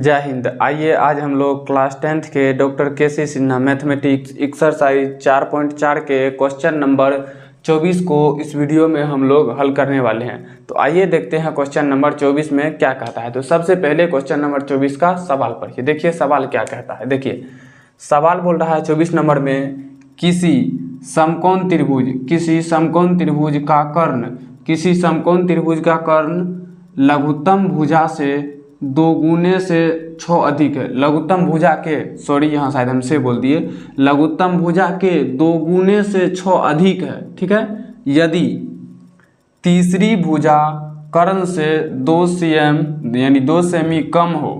जय हिंद। आइए आज हम लोग क्लास 10th के doctor KC. Sinha mathematics exercise 4.4 के क्वेश्चन नंबर 24 को इस वीडियो में हम लोग हल करने वाले हैं। तो आइए देखते हैं क्वेश्चन नंबर 24 में क्या कहता है। तो सबसे पहले क्वेश्चन नंबर 24 का सवाल पढ़िए। देखिए सवाल क्या कहता है। देखिए सवाल बोल रहा है 24 नंबर में, किसी समकोण त्रिभुज का कर्ण लघुत्तम भुजा से दोगुने से 6 अधिक है। लघुत्तम भुजा के यहाँ शायद हमसे बोल दिए, लघुत्तम भुजा के दोगुने से 6 अधिक है। ठीक है, यदि तीसरी भुजा कर्ण से 2 cm यानी 2 सेमी कम हो।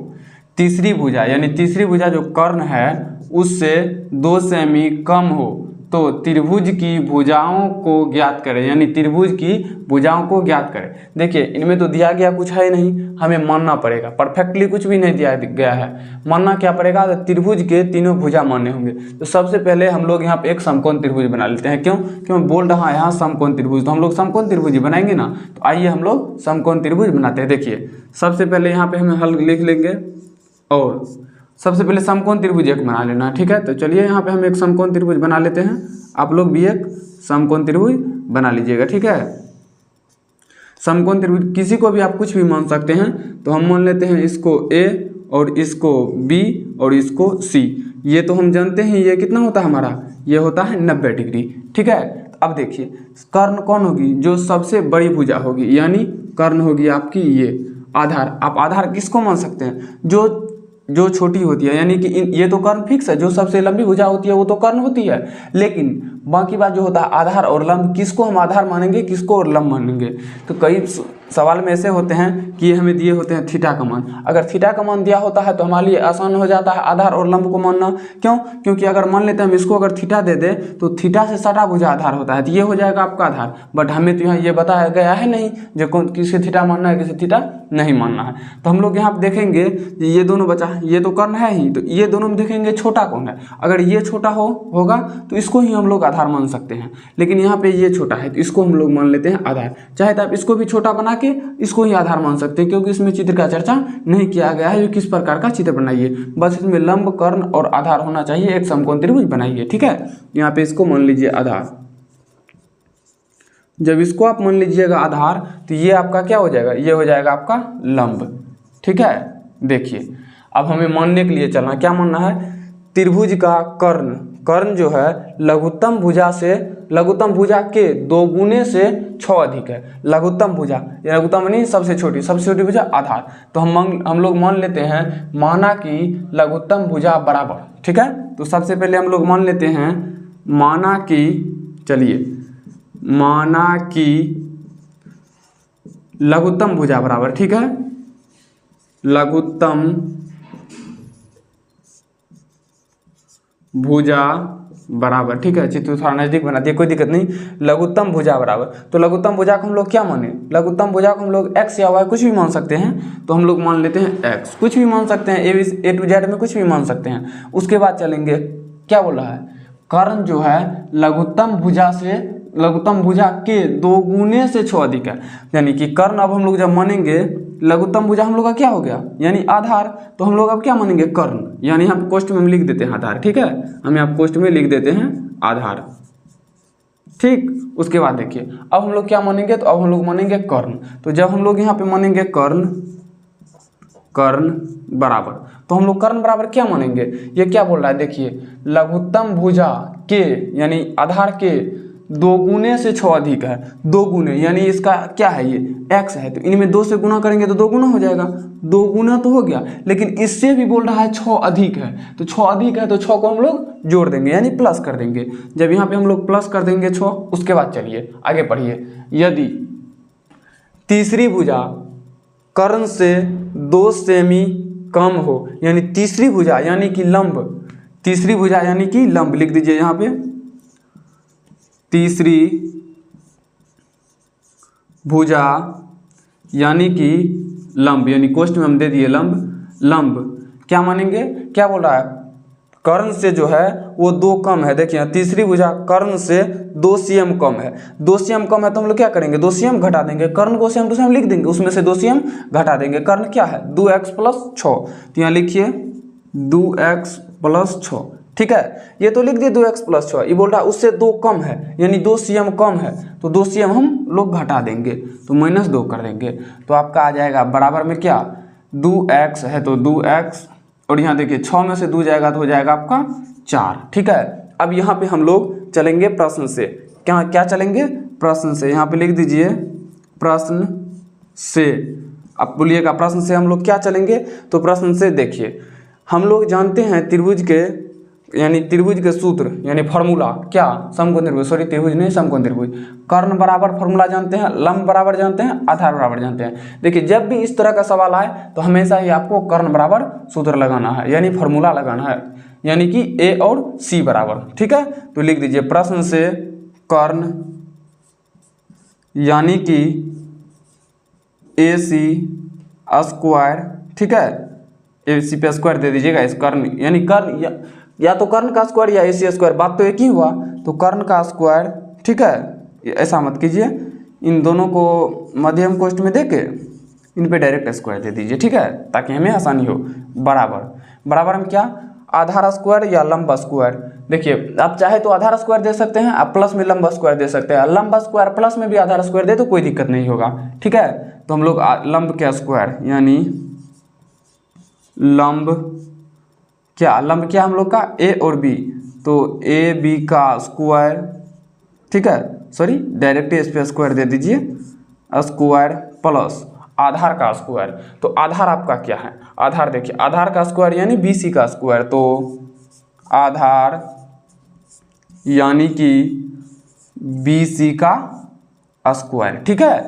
तीसरी भुजा यानी तीसरी भुजा जो कर्ण है उससे 2 सेमी कम हो तो त्रिभुज की भुजाओं को ज्ञात करें, यानी त्रिभुज की भुजाओं को ज्ञात करें। देखिए इनमें तो दिया गया कुछ है नहीं, हमें मानना पड़ेगा। परफेक्टली कुछ भी नहीं दिया गया है, मानना क्या पड़ेगा, तो त्रिभुज के तीनों भुजा मानने होंगे। तो सबसे पहले हम लोग यहाँ पे एक समकोण त्रिभुज बना लेते हैं। क्यों बोल रहा है यहाँ समकोण त्रिभुज, तो हम लोग समकोण त्रिभुज ही बनाएंगे ना। तो आइए हम लोग समकोण त्रिभुज बनाते हैं। देखिए सबसे पहले यहाँ पे हमें हल लिख लेंगे और सबसे पहले समकोण त्रिभुज एक बना लेना। ठीक है, तो चलिए यहाँ पे हम एक समकोण त्रिभुज बना लेते हैं। आप लोग भी एक समकोण त्रिभुज बना लीजिएगा। ठीक है, समकोण त्रिभुज किसी को भी आप कुछ भी मान सकते हैं। तो हम मान लेते हैं इसको A और इसको B और इसको C। ये तो हम जानते हैं ये कितना होता है हमारा, ये होता है 90 डिग्री। ठीक है, अब देखिए कर्ण कौन होगी, जो सबसे बड़ी भुजा होगी, यानी कर्ण होगी आपकी ये आधार। आप आधार किसको मान सकते हैं, जो छोटी होती है, यानी कि ये तो कर्ण फिक्स है। जो सबसे लंबी भुजा होती है वो तो कर्ण होती है, लेकिन बाकी बात जो होता है आधार और लंब, किसको हम आधार मानेंगे किसको और लंब मानेंगे। तो कई सवाल में ऐसे होते हैं कि हमें दिए होते हैं थीटा का मान। अगर थीटा का मान दिया होता है तो हमारे लिए आसान हो जाता है आधार और लंब को मानना। क्योंकि अगर मान लेते हैं हम इसको अगर थीटा दे दे तो थीटा से सटा भुजा आधार होता है, तो ये हो जाएगा आपका आधार। बट हमें तो यहाँ ये बताया गया है नहीं जो कौन किसे थीटा मानना है किसे थीटा नहीं मानना है। तो हम लोग यहाँ पे देखेंगे ये दोनों बचा, ये तो कर्ण है ही, तो ये दोनों में देखेंगे छोटा कौन है। अगर ये छोटा होगा तो इसको ही हम लोग आधार मान सकते हैं, लेकिन यहाँ पे ये छोटा है तो इसको हम लोग मान लेते हैं आधार। चाहे तो आप इसको भी छोटा बना के इसको ही आधार मान सकते हैं, क्योंकि इसमें चित्र का चर्चा नहीं किया गया है किस प्रकार का चित्र बनाइए। बस इसमें लंब कर्ण और आधार होना चाहिए, एक समकोण त्रिभुज बनाइए। ठीक है, यहाँ पे इसको मान लीजिए आधार। जब इसको आप मान लीजिएगा आधार तो ये आपका क्या हो जाएगा, ये हो जाएगा आपका लंब। ठीक है, देखिए अब हमें मानने के लिए चलना, क्या मानना है, त्रिभुज का कर्ण जो है लघुत्तम भुजा के दोगुने से 6 अधिक है। लघुत्तम भुजा नहीं, सबसे छोटी भुजा आधार। तो हम लोग मान लेते हैं माना कि लघुत्तम भुजा बराबर। ठीक है, तो सबसे पहले हम लोग मान लेते हैं माना कि लघुत्तम भुजा बराबर। ठीक है, लघुत्तम भुजा बराबर। ठीक है, चित्र थोड़ा नजदीक बना दिए, कोई दिक्कत नहीं। लघुत्तम भुजा बराबर, तो लघुत्तम भुजा को हम लोग क्या माने, लघुत्तम भुजा को हम लोग x या y कुछ भी मान सकते हैं। तो हम लोग मान लेते हैं x, कुछ भी मान सकते हैं, A to Z में कुछ भी मान सकते हैं। उसके बाद चलेंगे, क्या बोल रहा है, कर्ण जो है लघुत्तम भुजा के दोगुने से 6 अधिक है। यानी कि कर्ण अब हम लोग जब मानेंगे, लघुत्तम भुजा हम लोग का क्या हो गया, यानी आधार। तो हम लोग अब क्या मानेंगे, कर्ण, यानी यहाँ कोष्ठ में हम लिख देते हैं आधार। ठीक है, हम यहाँ कोष्ठ में लिख देते हैं आधार। ठीक, उसके बाद देखिए अब हम लोग क्या मानेंगे, तो अब हम लोग मानेंगे कर्ण। तो जब हम लोग यहाँ पे मानेंगे कर्ण बराबर, तो हम लोग कर्ण बराबर क्या मानेंगे, ये क्या बोल रहा है, देखिए लघुत्तम भुजा के यानी आधार के दोगुने से 6 अधिक है। दोगुने यानी इसका क्या है, ये x है, तो इनमें 2 से गुना करेंगे तो 2 गुना हो जाएगा। 2 गुना तो हो गया, लेकिन इससे भी बोल रहा है 6 अधिक है। तो 6 अधिक है तो 6 को हम लोग जोड़ देंगे, यानी प्लस कर देंगे। जब यहाँ पे हम लोग प्लस कर देंगे 6, उसके बाद चलिए आगे पढ़िए। यदि तीसरी भुजा कर्ण से 2 सेमी कम हो, यानी तीसरी भुजा यानी कि लंब, लिख दीजिए यहाँ पे तीसरी भुजा यानी कि लंब, यानी कोष्ठ में हम दे दिए लंब क्या मानेंगे, क्या बोल रहा है, कर्ण से जो है वो 2 कम है। देखिए तीसरी भुजा कर्ण से 2 cm कम है। 2 cm कम है तो हम लोग क्या करेंगे, 2 cm घटा देंगे। कर्ण को cm टू cm लिख देंगे, उसमें से 2 cm घटा देंगे। कर्ण क्या है 2x + 6, तो यहाँ लिखिए 2x + 6। ठीक है, ये तो लिख दिए 2x + 6। ये बोल रहा है उससे 2 कम है, यानी 2 cm कम है, तो 2 cm हम लोग घटा देंगे, तो -2 कर देंगे। तो आपका आ जाएगा बराबर में क्या, 2x है तो 2x, और यहाँ देखिए 6 में से 2 जाएगा तो हो जाएगा आपका 4। ठीक है, अब यहाँ पे हम लोग चलेंगे प्रश्न से। क्या चलेंगे, प्रश्न से। यहाँ पे लिख दीजिए प्रश्न से। अब बोलिएगा प्रश्न से हम लोग क्या चलेंगे, तो प्रश्न से देखिए हम लोग जानते हैं त्रिभुज के, यानी त्रिभुज के सूत्र यानी फॉर्मूला क्या, समकोण त्रिभुज, सॉरी त्रिभुज नहीं समकोण त्रिभुज। कर्ण बराबर फॉर्मूला जानते हैं, लंब बराबर जानते हैं, आधार बराबर जानते हैं। देखिए जब भी इस तरह का सवाल आए तो हमेशा ही आपको कर्ण बराबर सूत्र लगाना है, यानी फॉर्मूला लगाना है, यानी कि a और c बराबर। ठीक है, तो लिख दीजिए प्रश्न से कर्ण यानी कि AC²। ठीक है, AC पे स्क्वायर दे दीजिएगा इस कर्ण, यानी कर्ण या तो कर्ण का स्क्वायर या AC², बात तो एक ही हुआ, तो कर्ण का स्क्वायर। ठीक है, ऐसा मत कीजिए, इन दोनों को मध्यम कोष्ठ में देके इन पे डायरेक्ट स्क्वायर दे दीजिए। ठीक है, ताकि हमें आसानी हो। बराबर में क्या, आधार स्क्वायर या लंब स्क्वायर। देखिए आप चाहे तो आधार स्क्वायर दे सकते हैं, आप प्लस में लंब स्क्वायर दे सकते हैं। लंब स्क्वायर प्लस में भी आधार स्क्वायर दे तो कोई दिक्कत नहीं होगा। ठीक है, तो हम लोग लंब के स्क्वायर यानी लंब क्या हम लोग का a और b, तो AB का स्क्वायर। ठीक है, सॉरी डायरेक्ट इस पे स्क्वायर दे दीजिए, स्क्वायर प्लस आधार का स्क्वायर। तो आधार आपका क्या है, आधार देखिए आधार का स्क्वायर यानी BC का स्क्वायर, तो आधार यानी कि BC का स्क्वायर। ठीक है,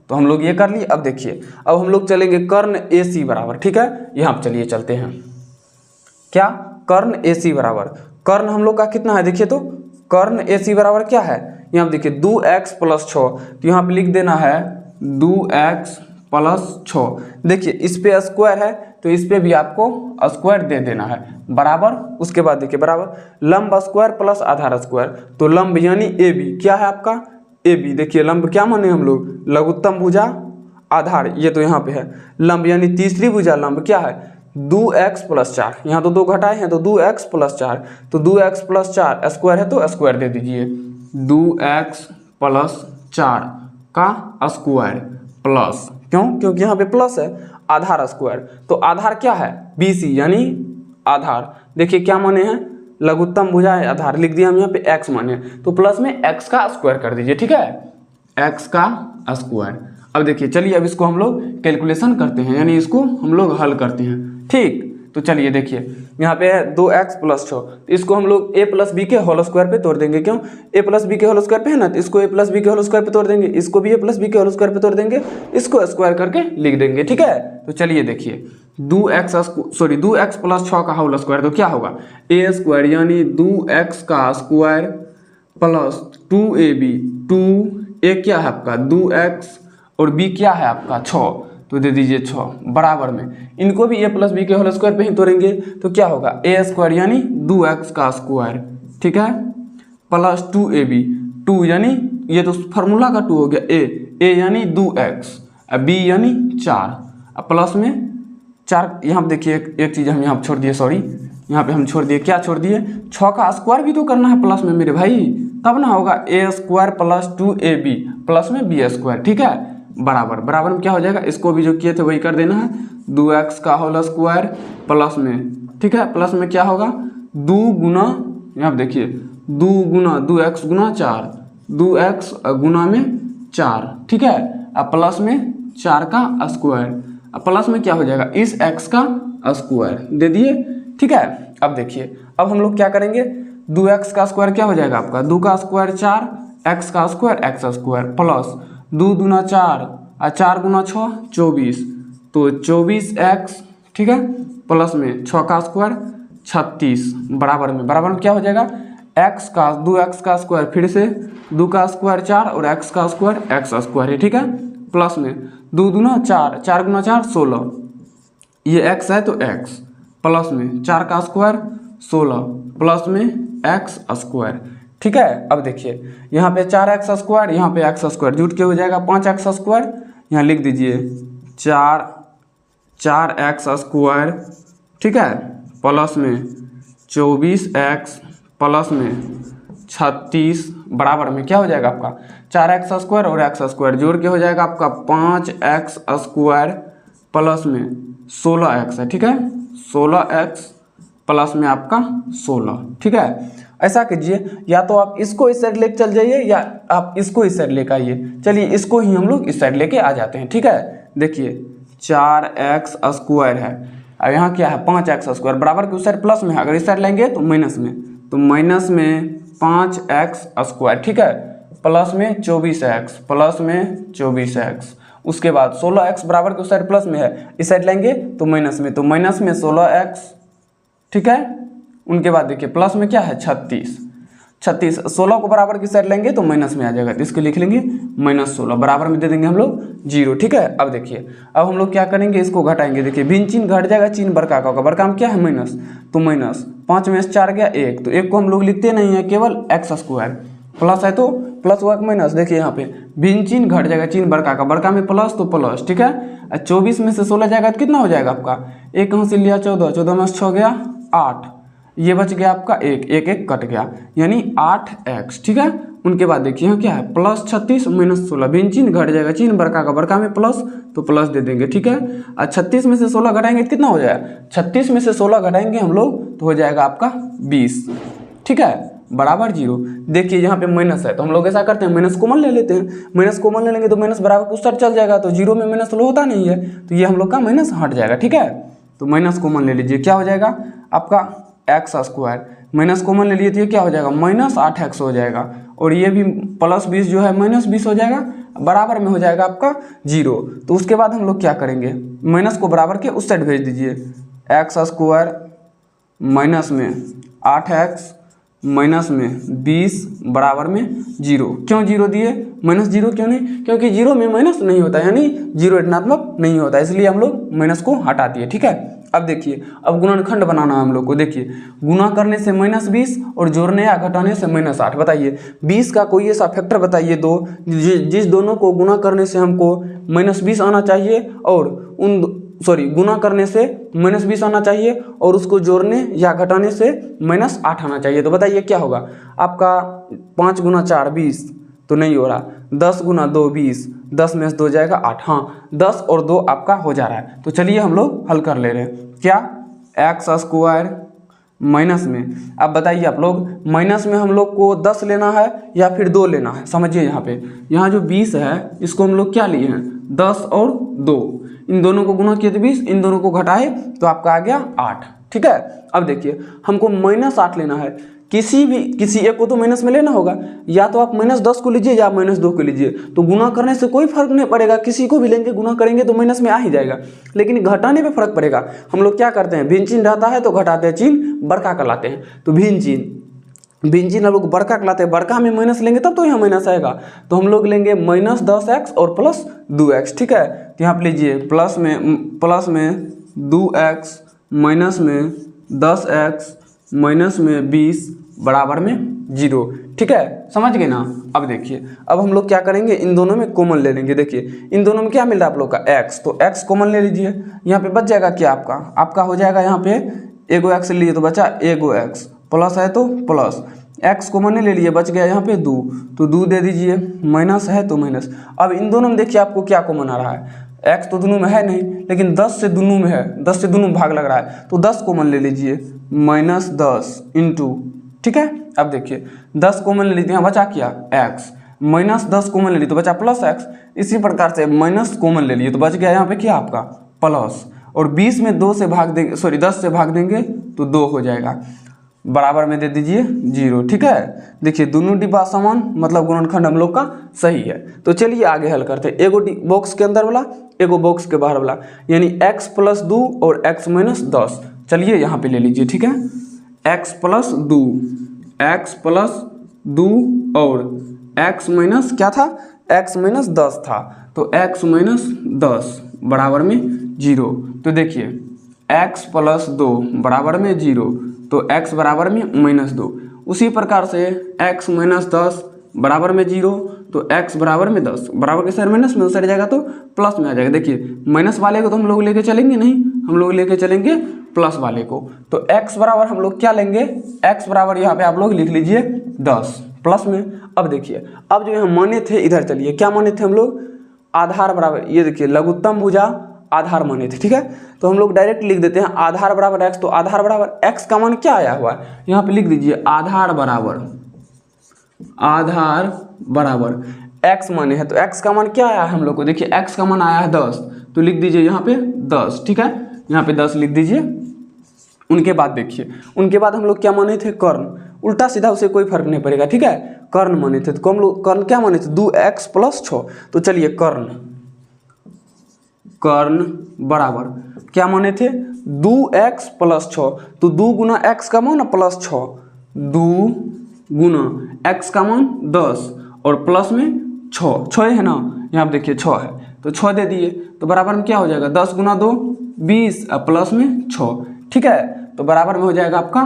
तो हम लोग ये कर लिए। अब देखिए अब हम लोग चलेंगे कर्ण AC बराबर। ठीक है, यहाँ चलिए चलते हैं, क्या कर्ण AC बराबर, कर्ण हम लोग का कितना है देखिए, तो कर्ण AC बराबर क्या है, यहाँ देखिए 2x + 6, तो यहाँ पे लिख देना है 2x + 6। देखिए इस पे स्क्वायर है तो इस पे भी आपको स्क्वायर दे देना है, बराबर। उसके बाद देखिए बराबर लंब स्क्वायर प्लस आधार स्क्वायर, तो लंब यानी AB क्या है आपका AB। देखिए लंब क्या माने हम लोग, लघुत्तम भुजा, आधार ये तो यहाँ पे है, लंब यानी तीसरी भुजा, लंब क्या है 2x + 4, यहाँ तो 2 घटाए हैं तो 2x + 4, तो 2x + 4 स्क्वायर है तो स्क्वायर दे दीजिए, 2x + 4 का स्क्वायर प्लस, क्योंकि यहाँ पे प्लस है, आधार स्क्वायर। तो आधार क्या है BC यानी आधार। देखिए क्या माने हैं, लघुत्तम भुजा है, आधार लिख दिया हम यहाँ पे x माने, तो प्लस में x का स्क्वायर कर दीजिए। ठीक है, x का स्क्वायर। अब देखिए चलिए अब इसको हम लोग कैलकुलेशन करते हैं, यानी इसको हम लोग हल करते हैं। ठीक, तो चलिए देखिए यहाँ पे है 2x + 6, इसको हम लोग a + b के होल स्क्वायर पे तोड़ देंगे। क्यों, a + b के होल स्क्वायर पे है ना, तो इसको a + b के होल स्क्वायर पे तोड़ देंगे, इसको भी a + b के होल स्क्वायर पे तोड़ देंगे, इसको स्क्वायर करके लिख देंगे। ठीक है, तो चलिए देखिए 2x + 6 का होल स्क्वायर, तो क्या होगा a² यानी 2x का स्क्वायर प्लस 2ab, 2a क्या है आपका 2x और b क्या है आपका 6, तो दे दीजिए 6, बराबर में इनको भी a + b के होल स्क्वायर पे ही तोड़ेंगे, तो क्या होगा a² यानी 2x का स्क्वायर। ठीक है, प्लस 2ab, 2 यानी ये तो फार्मूला का 2 हो गया, a यानी 2x, b यानी 4, अब प्लस में 4। यहाँ पे देखिए एक चीज़ हम यहाँ छोड़ दिए, सॉरी यहाँ पे हम छोड़ दिए, क्या छोड़ दिए, 6 का स्क्वायर भी तो करना है प्लस में मेरे भाई, तब ना होगा a² + 2ab प्लस में b²। ठीक है, बराबर में क्या हो जाएगा, इसको भी जो किए थे वही कर देना है, 2x का होल स्क्वायर प्लस में। ठीक है, प्लस में क्या होगा 2 गुना, यहाँ देखिए 2 गुना 2x गुना 4, 2x गुना में 4। ठीक है, अब प्लस में 4 का स्क्वायर, अब प्लस में क्या हो जाएगा इस x का स्क्वायर दे दिए। ठीक है, अब देखिए अब हम लोग क्या करेंगे, 2x का स्क्वायर क्या हो जाएगा आपका 2 का स्क्वायर 4, x का स्क्वायर x² प्लस 2 दूना 4 और 4 गुना 6 24, तो 24x। ठीक है, प्लस में 6 का स्क्वायर 36, बराबर में क्या हो जाएगा x 2x का स्क्वायर, फिर से 2 का स्क्वायर 4 और x का स्क्वायर x² है। ठीक है, प्लस में 2 दूना 4, 4 गुना 4 16, ये x है तो x, प्लस में 4 का स्क्वायर 16 प्लस में एक्स स्क्वायर। ठीक है, अब देखिए यहाँ पे 4x स्क्वायर, यहाँ पे एक्स स्क्वायर जुट के हो जाएगा 5x स्क्वायर। यहाँ लिख दीजिए 4x स्क्वायर, ठीक है, प्लस में 24x प्लस में 36 बराबर में क्या हो जाएगा आपका 4x स्क्वायर और एक्स स्क्वायर जोड़ के हो जाएगा आपका 5x स्क्वायर प्लस में 16x है। ठीक है, 16x प्लस में आपका 16। ठीक है, ऐसा कीजिए, या तो आप इसको इस साइड लेके चल जाइए या आप इसको इस साइड लेके आइए। चलिए इसको ही हम लोग इस साइड लेके आ जाते हैं। ठीक है, देखिए 4x स्क्वायर है, अब यहाँ क्या है 5x स्क्वायर बराबर के उस साइड प्लस में है, अगर इस साइड लेंगे तो माइनस में, तो माइनस में 5x स्क्वायर। ठीक है, प्लस में 24x प्लस में 24x, उसके बाद 16x बराबर के उस साइड प्लस में है, इस साइड लेंगे तो माइनस में, तो माइनस में 16x। ठीक है, उनके बाद देखिए प्लस में क्या है 36, 16 को बराबर की साइड लेंगे तो माइनस में आ जाएगा, तो इसको लिख लेंगे -16 बराबर में दे देंगे हम लोग 0। ठीक है, अब देखिए अब हम लोग क्या करेंगे, इसको घटाएंगे। देखिए भिन्न चिन्ह घट जाएगा, चिन्ह बड़का का होगा, बड़का में क्या है माइनस, तो माइनस 5 में से 4 गया 1, तो 1 को हम लोग लिखते नहीं है, केवल एक्स स्क्वायर, प्लस है तो प्लस हुआ माइनस। देखिए यहाँ पे भिन्न चिन्ह घट जाएगा, चिन्ह बड़का का, बड़का में प्लस तो प्लस। ठीक है, 24 में से 16 जाएगा तो कितना हो जाएगा आपका, एक कहाँ से लिया 14, 14 में से 6 गया 8, ये बच गया आपका 1, 1 1 कट गया, यानी 8x। ठीक है, उनके बाद देखिए यहाँ क्या है प्लस 36 माइनस 16, भिन्न चिन्ह घट जाएगा, चिन्ह बड़का का, बड़का में प्लस तो प्लस दे देंगे। ठीक है, और 36 में से 16 घटाएंगे कितना हो जाएगा, 36 में से 16 घटाएंगे हम लोग तो हो जाएगा आपका 20। ठीक है, बराबर 0। देखिए यहाँ पे माइनस है तो हम लोग ऐसा करते हैं माइनस कॉमन ले लेते हैं, माइनस कॉमन ले लेंगे तो माइनस बराबर उस साइड चल जाएगा, तो 0 में माइनस तो होता नहीं है, तो ये हम लोग का माइनस हट जाएगा। ठीक है, तो माइनस कॉमन ले लीजिए, क्या हो जाएगा आपका एक्स स्क्वायर, माइनस कॉमन ले लीजिए क्या हो जाएगा -8x हो जाएगा, और ये भी प्लस 20 जो है -20 हो जाएगा, बराबर में हो जाएगा आपका 0। तो उसके बाद हम लोग क्या करेंगे, माइनस को बराबर के उस साइड भेज दीजिए, एक्स स्क्वायर माइनस में 8x माइनस में 20 बराबर में 0। क्यों 0 दिए, -0 क्यों नहीं, क्योंकि 0 में माइनस नहीं होता है, यानी 0 ऋणात्मक नहीं होता है, इसलिए हम लोग माइनस को हटा दिए। ठीक है, अब देखिए अब गुणनखंड बनाना है हम लोग को। देखिए गुणा करने से -20 और जोड़ने या घटाने से -8, बताइए 20 का कोई ऐसा फैक्टर बताइए दो जिस दोनों को गुणा करने से हमको -20 आना चाहिए, और गुणा करने से -20 आना चाहिए और उसको जोड़ने या घटाने से -8 आना चाहिए। तो बताइए क्या होगा आपका, 5 × 4 20 तो नहीं हो रहा, 10 × 2 20, 10 में से 2 जाएगा 8, हाँ 10 और 2 आपका हो जा रहा है। तो चलिए हम लोग हल कर ले रहे हैं, क्या एक्स स्क्वायर माइनस में, अब बताइए आप लोग माइनस में हम लोग को 10 लेना है या फिर 2 लेना है। समझिए यहाँ पे, यहाँ जो 20 है इसको हम लोग क्या लिए हैं 10 और 2, इन दोनों को गुणा किए तो 20, इन दोनों को घटाए तो आपका आ गया 8। ठीक है, अब देखिए हमको -8 लेना है, किसी एक को तो माइनस में लेना होगा, या तो आप -10 को लीजिए या -2 को लीजिए, तो गुणा करने से कोई फर्क नहीं पड़ेगा, किसी को भी लेंगे गुणा करेंगे तो माइनस में आ ही जाएगा, लेकिन घटाने पे फर्क पड़ेगा। हम लोग क्या करते हैं, भिन्न चिन्ह रहता है तो घटाते हैं, चिन्ह बड़का का लाते हैं, तो भिन्न चिन्ह हम लोग बड़का का लाते हैं, बड़का में माइनस लेंगे तब तो यहाँ माइनस आएगा, तो हम लोग लेंगे -10x और प्लस 2x। ठीक है, तो यहाँ पे लीजिए प्लस में 2x माइनस में 10x माइनस में 20 बराबर में 0। ठीक है, समझ गए ना। अब देखिए अब हम लोग क्या करेंगे, इन दोनों में कॉमन ले लेंगे। देखिए इन दोनों में क्या मिल रहा है आप लोग का x, तो x कॉमन ले लीजिए, यहाँ पे बच जाएगा क्या आपका हो जाएगा यहाँ पे एगो x ले लिए तो बचा एगो x, प्लस है तो प्लस, x कॉमन ले लिए बच गया यहाँ पे 2, तो 2 दे दीजिए, माइनस है तो माइनस। अब इन दोनों में देखिए आपको क्या कॉमन आ रहा है, x तो दोनों में है नहीं, लेकिन 10 से दोनों में है, 10 से दोनों भाग लग रहा है, तो 10 कॉमन ले लीजिए, -10 इंटू। ठीक है, अब देखिए 10 कॉमन ले लीजिए, यहाँ बचा क्या x, -10 कॉमन ले लिए तो बचा प्लस x, इसी प्रकार से माइनस कॉमन ले लिए तो बच गया यहाँ पे क्या आपका प्लस, और 20 में 2 से भाग देंगे, 10 से भाग देंगे तो 2 हो जाएगा, बराबर में दे दीजिए 0। ठीक है, देखिए दोनों डिब्बा समान, मतलब गुणनखंड हम लोग का सही है। तो चलिए आगे हल करते हैं, एगो बॉक्स के अंदर वाला एगो बॉक्स के बाहर वाला, यानी x + 2 और x - 10। चलिए यहाँ पे ले लीजिए। ठीक है, x + 2 और x माइनस क्या था, x - 10 था, तो x - 10 बराबर में 0। तो देखिए x प्लस 2 बराबर में 0, तो x बराबर में -2। उसी प्रकार से x माइनस 10 बराबर में 0, तो x बराबर में 10, बराबर के सर माइनस में सर जाएगा तो प्लस में आ जाएगा। देखिए माइनस वाले को तो हम लोग लेके चलेंगे नहीं, हम लोग लेके चलेंगे प्लस वाले को। तो x बराबर हम लोग क्या लेंगे, x बराबर यहाँ पे आप लोग लिख लीजिए 10 प्लस में। अब देखिए, अब जो यहाँ माने थे, इधर चलिए, क्या माने थे हम लोग, आधार बराबर, ये देखिए लघुत्तम भुजा आधार माने थे, ठीक है। तो हम लोग डायरेक्ट लिख देते हैं आधार बराबर x, तो आधार बराबर x का मान क्या आया हुआ है, यहाँ पे लिख दीजिए आधार बराबर x माने है, तो x का मान क्या आया है हम लोग को, देखिए x का मान आया है 10, तो लिख दीजिए यहाँ पे 10, ठीक है, यहाँ पे 10 लिख दीजिए। उनके बाद देखिए, उनके बाद हम लोग क्या माने थे, कर्ण, उल्टा सीधा उसे कोई फर्क नहीं पड़ेगा, ठीक है, कर्ण माने थे। तो हम लोग कर्ण क्या माने थे, 2x प्लस 6, तो चलिए कर्ण बराबर क्या माने थे, 2x प्लस 6, तो 2 गुना x का मान प्लस 6, 2 गुना x का मान 10 और प्लस में 6 है ना, यहाँ पे देखिए 6 है, तो 6 दे दिए, तो बराबर में क्या हो जाएगा, 10 गुना 2 20 और प्लस में 6, ठीक है, तो बराबर में हो जाएगा आपका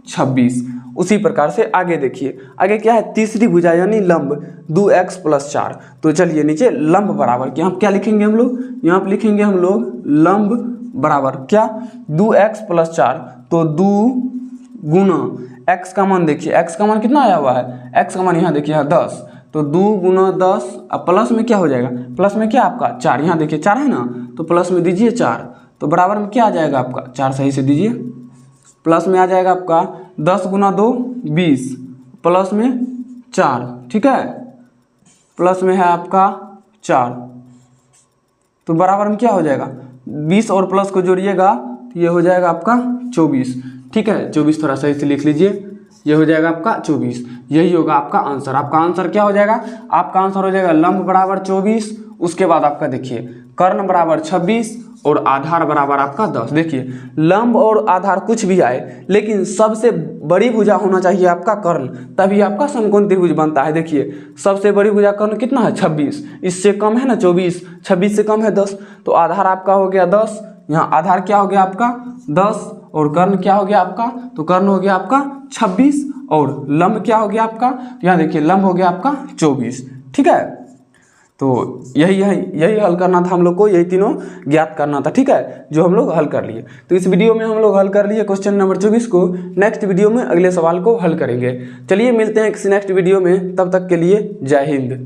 26। उसी प्रकार से आगे देखिए, आगे क्या है, तीसरी भुजा यानी लंब 2x प्लस 4, तो चलिए नीचे लंब बराबर क्या, क्या लिखेंगे हम लोग, यहाँ पे लिखेंगे हम लोग लंब बराबर क्या, 2x प्लस 4, तो 2 गुना x का मान, देखिए x का मान कितना आया हुआ है, x का मान यहाँ देखिए 10, तो 2 गुना 10 अब प्लस में क्या हो जाएगा, प्लस में क्या आपका 4, यहाँ देखिए 4 है ना, तो प्लस में दीजिए 4, तो बराबर में क्या आ जाएगा आपका 4, सही से दीजिए, प्लस में आ जाएगा आपका 10 गुना 2 20 प्लस में 4, ठीक है, प्लस में है आपका 4, तो बराबर में क्या हो जाएगा, 20 और प्लस को जोड़िएगा तो ये हो जाएगा आपका 24, ठीक है, 24 थोड़ा सही से लिख लीजिए, ये हो जाएगा आपका 24, यही होगा आपका आंसर। आपका आंसर क्या हो जाएगा, आपका आंसर हो जाएगा लंब बराबर 24, उसके बाद आपका देखिए कर्ण बराबर 26 और आधार बराबर आपका 10। देखिए लंब और आधार कुछ भी आए, लेकिन सबसे बड़ी भुजा होना चाहिए आपका कर्ण, तभी आपका समकोण त्रिभुज बनता है। देखिए सबसे बड़ी भुजा कर्ण कितना है 26, इससे कम है ना 24, 26 से कम है 10, तो आधार आपका हो गया 10, यहाँ आधार क्या हो गया आपका 10 और कर्ण क्या हो गया आपका, तो कर्ण हो गया आपका 26 और लंब क्या हो गया आपका, तो यहाँ देखिए लंब हो गया आपका 24, ठीक है। तो यही हल करना था हम लोग को, यही तीनों ज्ञात करना था, ठीक है, जो हम लोग हल कर लिए। तो इस वीडियो में हम लोग हल कर लिए क्वेश्चन नंबर 24 को। नेक्स्ट वीडियो में अगले सवाल को हल करेंगे। चलिए मिलते हैं किसी नेक्स्ट वीडियो में, तब तक के लिए जय हिंद।